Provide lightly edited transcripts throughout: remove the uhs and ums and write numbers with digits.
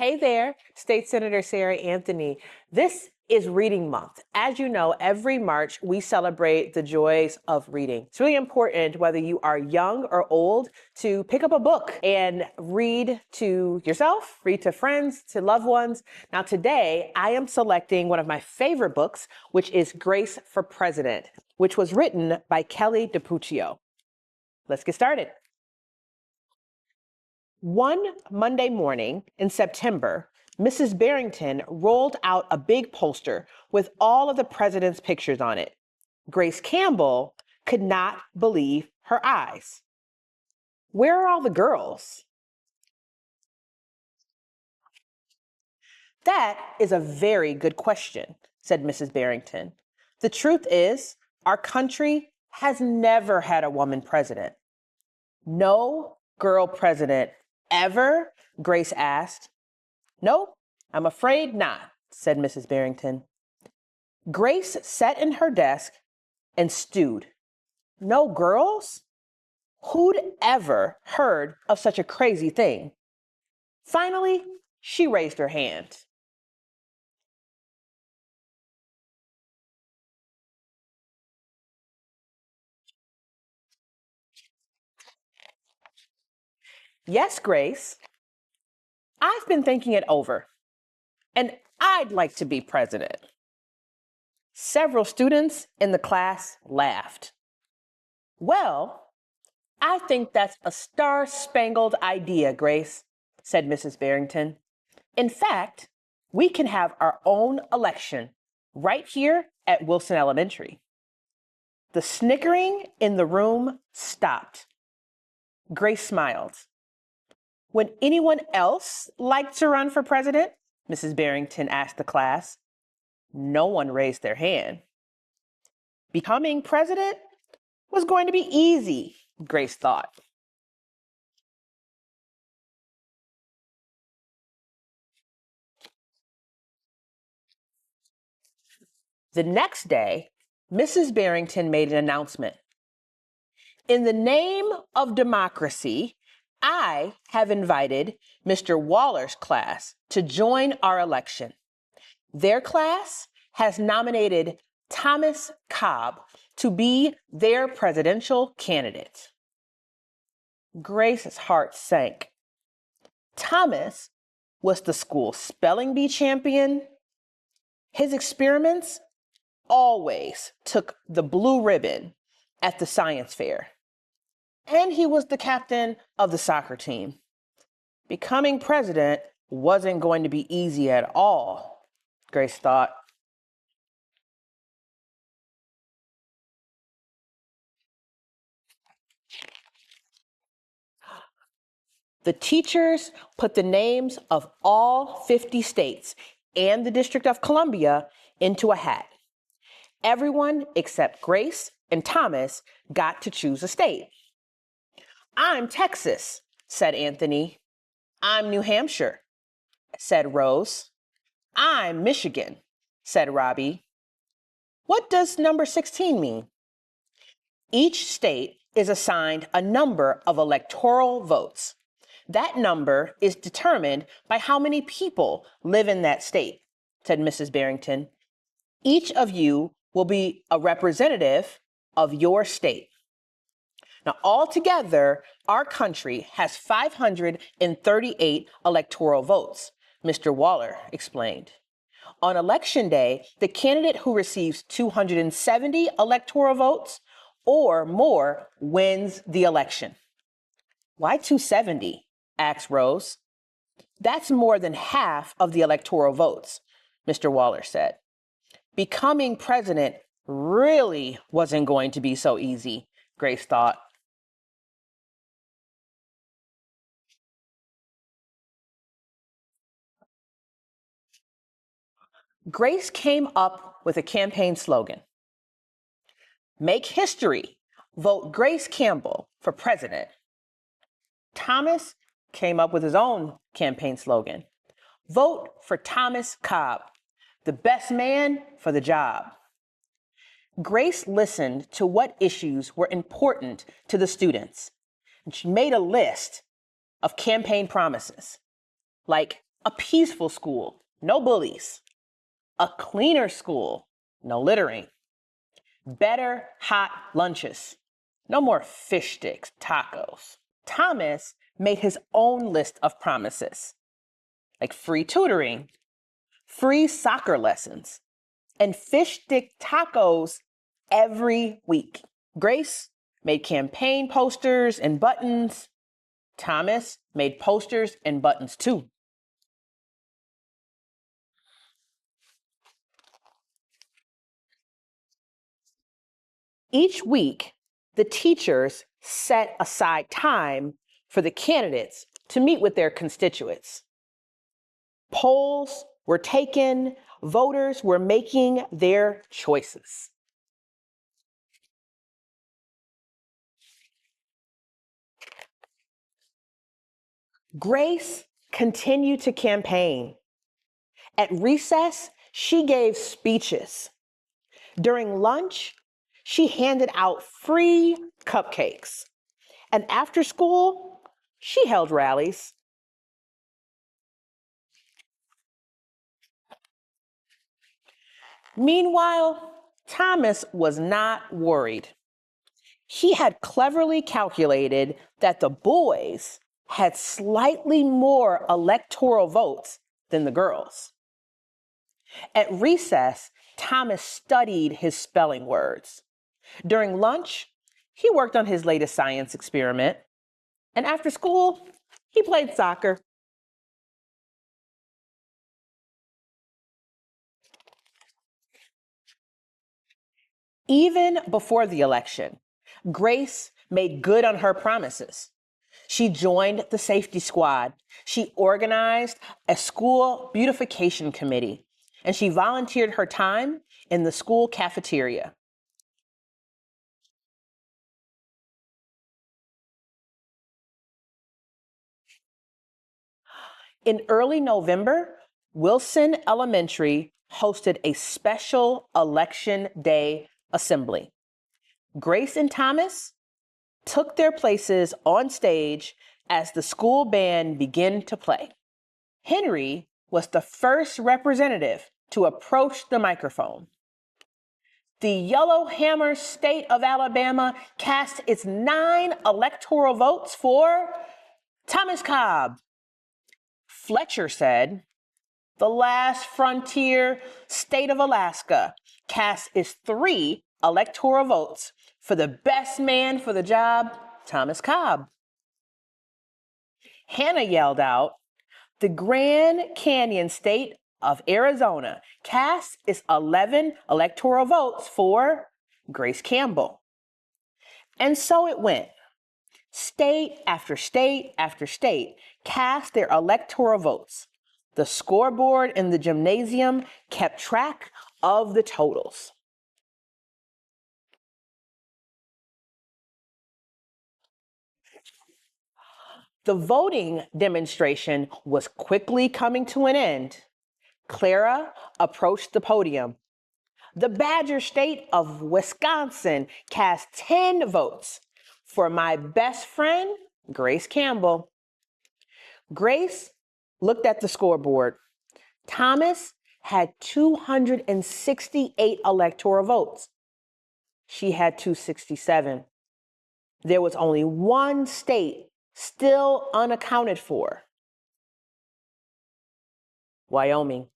Hey there, State Senator Sarah Anthony. This is Reading Month. As you know, every March we celebrate the joys of reading. It's really important, whether you are young or old, to pick up a book and read to yourself, read to friends, to loved ones. Now today, I am selecting one of my favorite books, which is Grace for President, which was written by Kelly DiPuccio. Let's get started. One Monday morning in September, Mrs. Barrington rolled out a big poster with all of the president's pictures on it. Grace Campbell could not believe her eyes. Where are all the girls? That is a very good question, said Mrs. Barrington. The truth is, our country has never had a woman president. No girl president ever? Grace asked. No, I'm afraid not, said Mrs. Barrington. Grace sat in her desk and stewed. No girls? Who'd ever heard of such a crazy thing? Finally, she raised her hand. Yes, Grace. I've been thinking it over, and I'd like to be president. Several students in the class laughed. Well, I think that's a star-spangled idea, Grace, said Mrs. Barrington. In fact, we can have our own election right here at Wilson Elementary. The snickering in the room stopped. Grace smiled. Would anyone else like to run for president? Mrs. Barrington asked the class. No one raised their hand. Becoming president was going to be easy, Grace thought. The next day, Mrs. Barrington made an announcement. In the name of democracy, I have invited Mr. Waller's class to join our election. Their class has nominated Thomas Cobb to be their presidential candidate. Grace's heart sank. Thomas was the school spelling bee champion. His experiments always took the blue ribbon at the science fair. And he was the captain of the soccer team. Becoming president wasn't going to be easy at all, Grace thought. The teachers put the names of all 50 states and the District of Columbia into a hat. Everyone except Grace and Thomas got to choose a state. I'm Texas, said Anthony. I'm New Hampshire, said Rose. I'm Michigan, said Robbie. What does number 16 mean? Each state is assigned a number of electoral votes. That number is determined by how many people live in that state, said Mrs. Barrington. Each of you will be a representative of your state. Now, altogether, our country has 538 electoral votes, Mr. Waller explained. On election day, the candidate who receives 270 electoral votes or more wins the election. Why 270? Asked Rose. That's more than half of the electoral votes, Mr. Waller said. Becoming president really wasn't going to be so easy, Grace thought. Grace came up with a campaign slogan. Make history. Vote Grace Campbell for president. Thomas came up with his own campaign slogan. Vote for Thomas Cobb, the best man for the job. Grace listened to what issues were important to the students, and she made a list of campaign promises, like A peaceful school, no bullies. A cleaner school, no littering. Better hot lunches, no more fish sticks, tacos. Thomas made his own list of promises, like free tutoring, free soccer lessons, and fish stick tacos every week. Grace made campaign posters and buttons. Thomas made posters and buttons too. Each week, the teachers set aside time for the candidates to meet with their constituents. Polls were taken, voters were making their choices. Grace continued to campaign. At recess, she gave speeches. During lunch, she handed out free cupcakes. And after school, she held rallies. Meanwhile, Thomas was not worried. He had cleverly calculated that the boys had slightly more electoral votes than the girls. At recess, Thomas studied his spelling words. During lunch, he worked on his latest science experiment. And after school, he played soccer. Even before the election, Grace made good on her promises. She joined the safety squad. She organized a school beautification committee, and she volunteered her time in the school cafeteria. In early November, Wilson Elementary hosted a special Election Day assembly. Grace and Thomas took their places on stage as the school band began to play. Henry was the first representative to approach the microphone. The Yellowhammer state of Alabama cast its 9 electoral votes for Thomas Cobb. Fletcher said, the last frontier state of Alaska cast its 3 electoral votes for the best man for the job, Thomas Cobb. Hannah yelled out, the Grand Canyon state of Arizona cast its 11 electoral votes for Grace Campbell. And so it went. State after state after state cast their electoral votes. The scoreboard in the gymnasium kept track of the totals. The voting demonstration was quickly coming to an end. Clara approached the podium. The Badger State of Wisconsin cast 10 votes for my best friend, Grace Campbell. Grace looked at the scoreboard. Thomas had 268 electoral votes. She had 267. There was only one state still unaccounted for: Wyoming.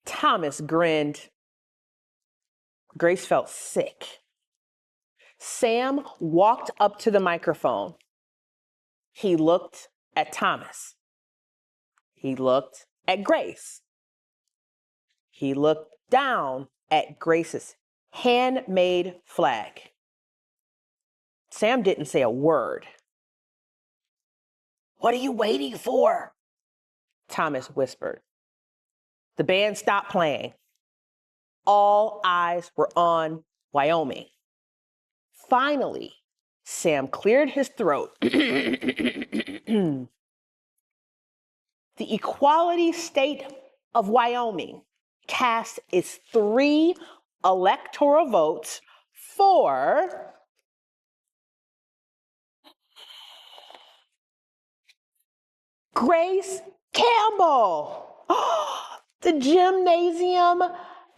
Thomas grinned. Grace felt sick. Sam walked up to the microphone. He looked at Thomas. He looked at Grace. He looked down at Grace's handmade flag. Sam didn't say a word. What are you waiting for? Thomas whispered. The band stopped playing. All eyes were on Wyoming. Finally, Sam cleared his throat. The equality state of Wyoming cast its 3 electoral votes for Grace Campbell. The gymnasium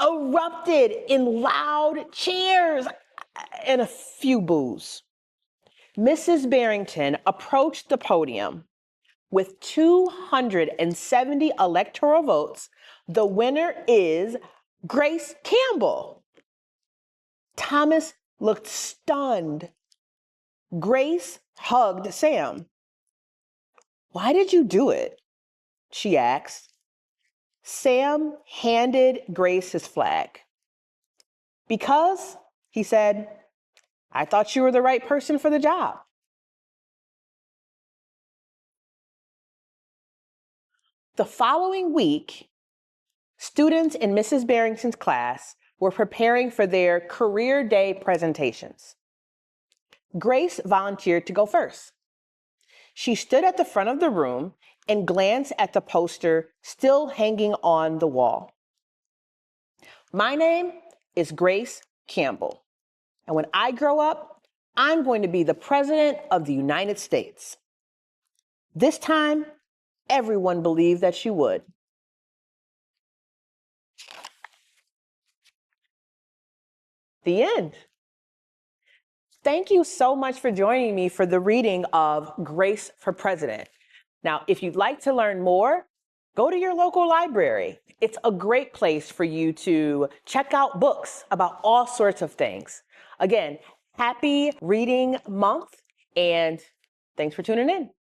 erupted in loud cheers and a few boos. Mrs. Barrington approached the podium. With 270 electoral votes, the winner is Grace Campbell. Thomas looked stunned. Grace hugged Sam. "Why did you do it?" she asked. Sam handed Grace his flag. "Because," he said, "I thought you were the right person for the job." The following week, students in Mrs. Barrington's class were preparing for their career day presentations. Grace volunteered to go first. She stood at the front of the room and glanced at the poster still hanging on the wall. "My name is Grace Campbell, and when I grow up, I'm going to be the President of the United States." This time, everyone believed that she would. The end. Thank you so much for joining me for the reading of Grace for President. Now, if you'd like to learn more, go to your local library. It's a great place for you to check out books about all sorts of things. Again, happy reading month, and thanks for tuning in.